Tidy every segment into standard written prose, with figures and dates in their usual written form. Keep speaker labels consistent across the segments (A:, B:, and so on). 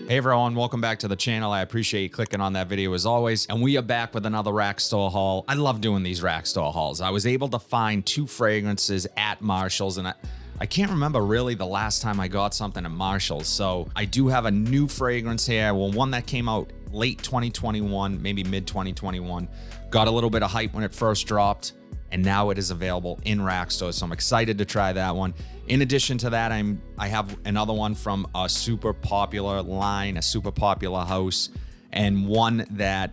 A: Hey everyone, welcome back to the channel. I appreciate you clicking on that video as always. And we are back with another rack store haul. I love doing these rack store hauls. I was able to find 2 fragrances at Marshall's, and I can't remember really the last time I got something at Marshall's. So I do have a new fragrance here. Well, one that came out late 2021, maybe mid 2021. Got a little bit of hype when it first dropped, and now it is available in rack stores. So I'm excited to try that one. In addition to that, I have another one from a super popular line, a super popular house, and one that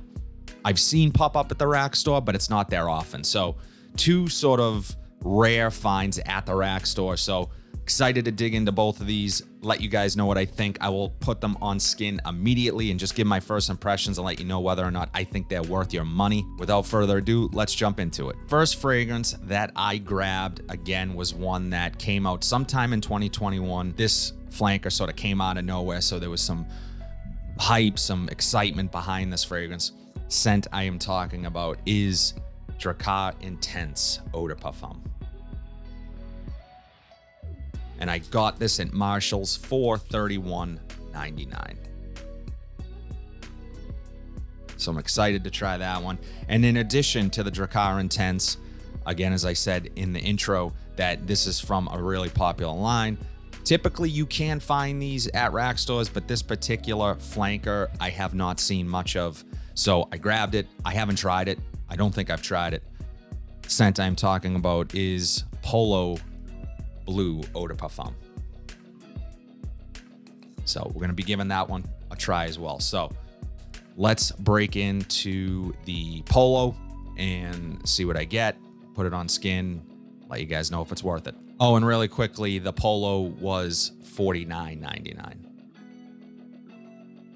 A: I've seen pop up at the rack store, but it's not there often. So 2 sort of rare finds at the rack store. So excited to dig into both of these, let you guys know what I think. I will put them on skin immediately and just give my first impressions and let you know whether or not I think they're worth your money. Without further ado, let's jump into it. First fragrance that I grabbed, again, was one that came out sometime in 2021. This flanker sort of came out of nowhere, so there was some hype, some excitement behind this fragrance. Scent I am talking about is Drakkar Intense Eau de Parfum. And I got this at Marshall's for $31.99. So I'm excited to try that one. And in addition to the Drakkar Intense, again, as I said in the intro, that this is from a really popular line. Typically, you can find these at rack stores, but this particular flanker I have not seen much of. So I grabbed it. I haven't tried it. I don't think I've tried it. Scent I'm talking about is Polo Blue Eau de Parfum. So we're going to be giving that one a try as well. So let's break into the Polo and see what I get, put it on skin, let you guys know if it's worth it. Oh, and really quickly, the Polo was $49.99.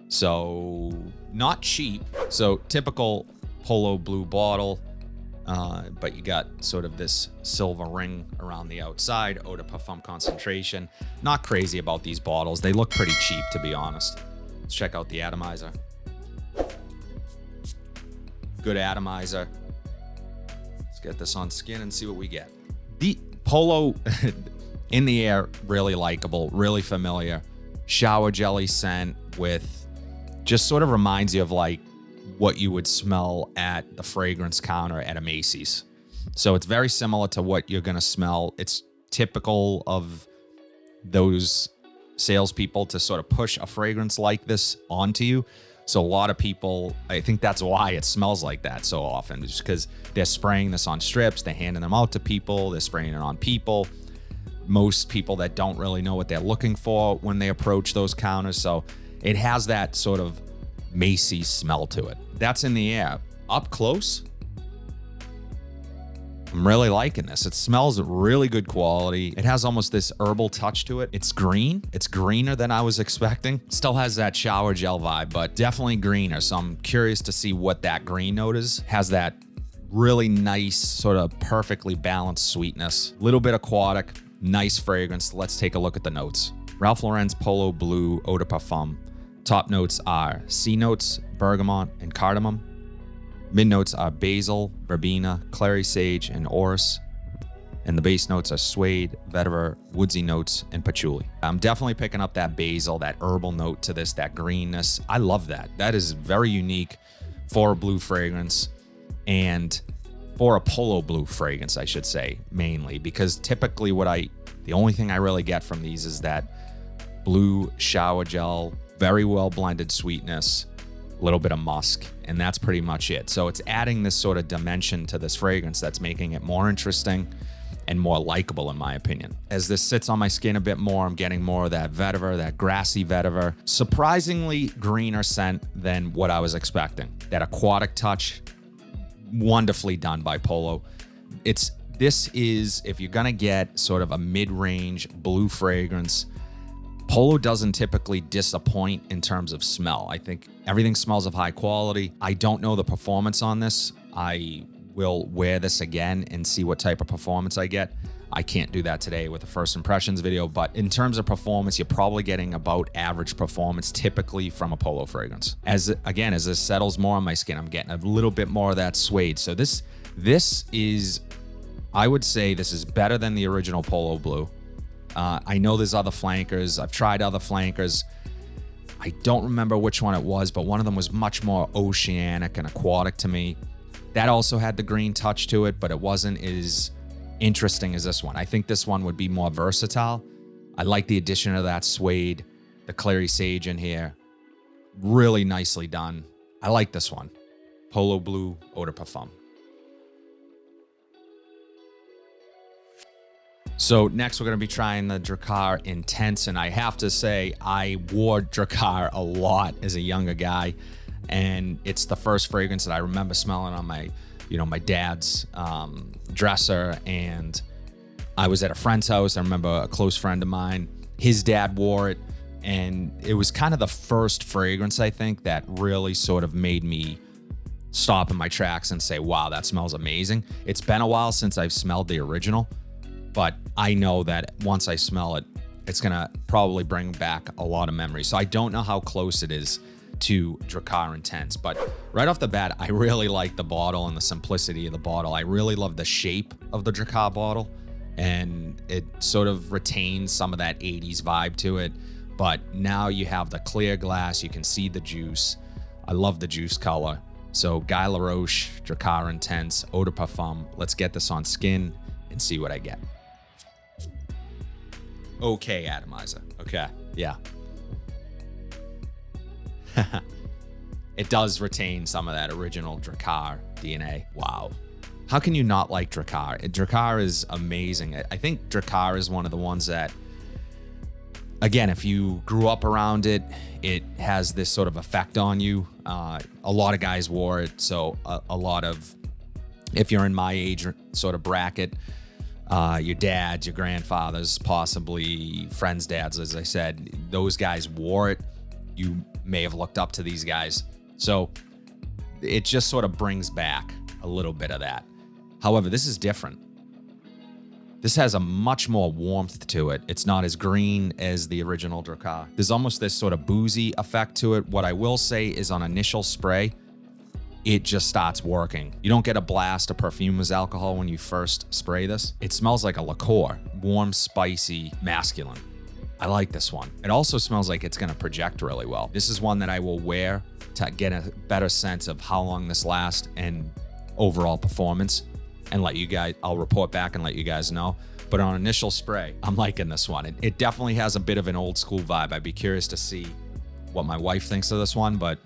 A: So not cheap. So typical Polo blue bottle. But you got sort of this silver ring around the outside, Eau de Parfum concentration. Not crazy about these bottles. They look pretty cheap, to be honest. Let's check out the atomizer. Good atomizer. Let's get this on skin and see what we get. The Polo in the air, really likable, really familiar. Shower jelly scent with just sort of reminds you of like what you would smell at the fragrance counter at a Macy's. So it's very similar to what you're gonna smell. It's typical of those salespeople to sort of push a fragrance like this onto you. So a lot of people, I think that's why it smells like that so often, just because they're spraying this on strips, they're handing them out to people, they're spraying it on people. Most people that don't really know what they're looking for when they approach those counters. So it has that sort of Macy's smell to it. That's in the air. Up close, I'm really liking this. It smells really good quality. It has almost this herbal touch to it. It's green. It's greener than I was expecting. Still has that shower gel vibe, but definitely greener. So I'm curious to see what that green note is. Has that really nice, sort of perfectly balanced sweetness. Little bit aquatic, nice fragrance. Let's take a look at the notes. Ralph Lauren's Polo Blue Eau de Parfum. Top notes are C notes, bergamot, and cardamom. Mid notes are basil, verbena, clary sage, and orris. And the base notes are suede, vetiver, woodsy notes, and patchouli. I'm definitely picking up that basil, that herbal note to this, that greenness. I love that. That is very unique for a blue fragrance and for a Polo blue fragrance, I should say, mainly. Because typically the only thing I really get from these is that blue shower gel, very well blended sweetness, a little bit of musk, and that's pretty much it. So it's adding this sort of dimension to this fragrance that's making it more interesting and more likable, in my opinion. As this sits on my skin a bit more, I'm getting more of that vetiver, that grassy vetiver. Surprisingly greener scent than what I was expecting. That aquatic touch, wonderfully done by Polo. This is, if you're gonna get sort of a mid-range blue fragrance, Polo doesn't typically disappoint in terms of smell. I think everything smells of high quality. I don't know the performance on this. I will wear this again and see what type of performance I get. I can't do that today with a first impressions video, but in terms of performance, you're probably getting about average performance typically from a Polo fragrance. As this settles more on my skin, I'm getting a little bit more of that suede. So this is, I would say this is better than the original Polo Blue. I know there's other flankers. I've tried other flankers. I don't remember which one it was, but one of them was much more oceanic and aquatic to me. That also had the green touch to it, but it wasn't as interesting as this one. I think this one would be more versatile. I like the addition of that suede, the clary sage in here. Really nicely done. I like this one. Polo Blue Eau de Parfum. So next we're going to be trying the Drakkar Intense, and I have to say I wore Drakkar a lot as a younger guy, and it's the first fragrance that I remember smelling on my, my dad's dresser. And I was at a friend's house. I remember a close friend of mine, his dad wore it, and it was kind of the first fragrance, I think, that really sort of made me stop in my tracks and say, wow, that smells amazing. It's been a while since I've smelled the original, but I know that once I smell it, it's gonna probably bring back a lot of memories. So I don't know how close it is to Drakkar Intense, but right off the bat, I really like the bottle and the simplicity of the bottle. I really love the shape of the Drakkar bottle, and it sort of retains some of that 80s vibe to it. But now you have the clear glass, you can see the juice. I love the juice color. So Guy Laroche, Drakkar Intense, Eau de Parfum. Let's get this on skin and see what I get. Okay, atomizer. Okay, yeah. It does retain some of that original Drakkar DNA. Wow. How can you not like Drakkar? Drakkar is amazing. I think Drakkar is one of the ones that, again, if you grew up around it, it has this sort of effect on you. A lot of guys wore it. So a lot of, if you're in my age sort of bracket, your dads, your grandfathers, possibly friends' dads, as I said, those guys wore it. You may have looked up to these guys. So it just sort of brings back a little bit of that. However, this is different. This has a much more warmth to it. It's not as green as the original Drakkar. There's almost this sort of boozy effect to it. What I will say is on initial spray, it just starts working. You don't get a blast of perfumer's alcohol when you first spray this. It smells like a liqueur, warm, spicy, masculine. I like this one. It also smells like it's gonna project really well. This is one that I will wear to get a better sense of how long this lasts and overall performance, and let you guys, I'll report back and let you guys know. But on initial spray, I'm liking this one. It definitely has a bit of an old school vibe. I'd be curious to see what my wife thinks of this one, but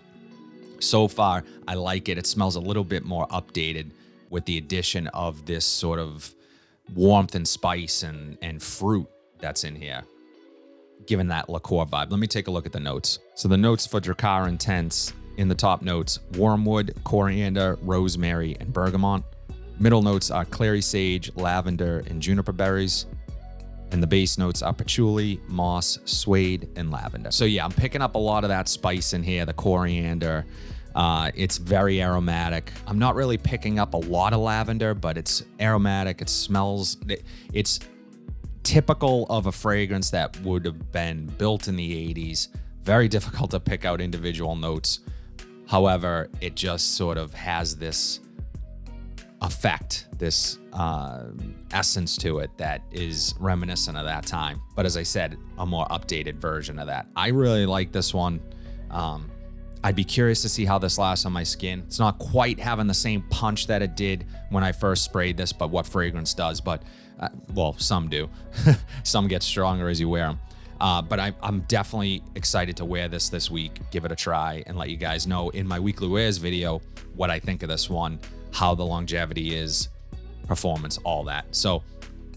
A: so far I like it. It smells a little bit more updated with the addition of this sort of warmth and spice and fruit that's in here, given that liqueur vibe. Let me take a look at the notes. So the notes for Drakkar Intense, in the top notes, wormwood, coriander, rosemary, and bergamot. Middle notes are clary sage, lavender, and juniper berries. And the base notes are patchouli, moss, suede, and lavender. So yeah, I'm picking up a lot of that spice in here, the coriander. It's very aromatic. I'm not really picking up a lot of lavender, but it's aromatic. It smells, it's typical of a fragrance that would have been built in the 80s. Very difficult to pick out individual notes. However, it just sort of has this effect, this essence to it that is reminiscent of that time. But as I said, a more updated version of that. I really like this one. I'd be curious to see how this lasts on my skin. It's not quite having the same punch that it did when I first sprayed this, but what fragrance does. But, well, some do. Some get stronger as you wear them. But I'm definitely excited to wear this week, give it a try, and let you guys know in my weekly wears video what I think of this one, how the longevity is, performance, all that. So,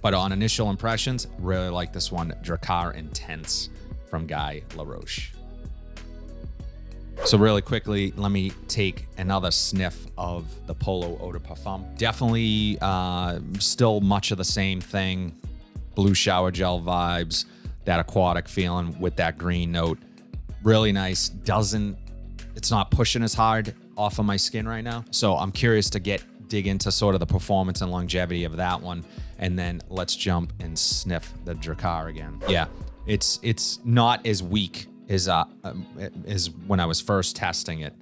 A: but on initial impressions, really like this one, Drakkar Intense from Guy Laroche. So really quickly, let me take another sniff of the Polo Eau de Parfum. Definitely still much of the same thing, blue shower gel vibes, that aquatic feeling with that green note. Really nice. It's not pushing as hard off of my skin right now. So I'm curious to dig into sort of the performance and longevity of that one. And then let's jump and sniff the Drakkar again. Yeah, it's not as weak as when I was first testing it.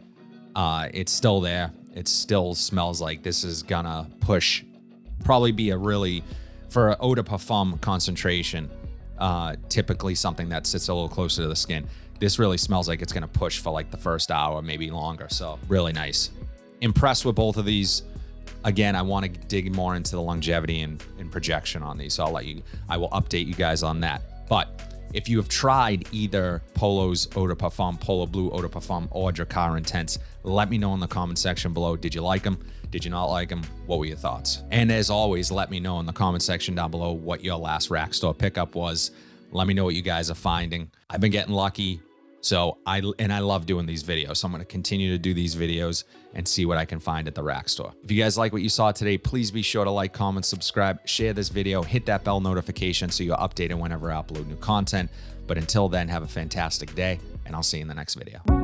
A: It's still there. It still smells like this is gonna push, probably be a really, for an eau de parfum concentration, typically something that sits a little closer to the skin. This really smells like it's going to push for like the first hour, maybe longer. So really nice. Impressed with both of these. Again, I want to dig more into the longevity and projection on these. So I will update you guys on that. But if you have tried either Polo's Eau de Parfum, Polo Blue Eau de Parfum, or Drakkar Intense, let me know in the comment section below. Did you like them? Did you not like them? What were your thoughts? And as always, let me know in the comment section down below what your last rack store pickup was. Let me know what you guys are finding. I've been getting lucky. So I love doing these videos. So I'm going to continue to do these videos and see what I can find at the rack store. If you guys like what you saw today, please be sure to like, comment, subscribe, share this video, hit that bell notification so you're updated whenever I upload new content. But until then, have a fantastic day, and I'll see you in the next video.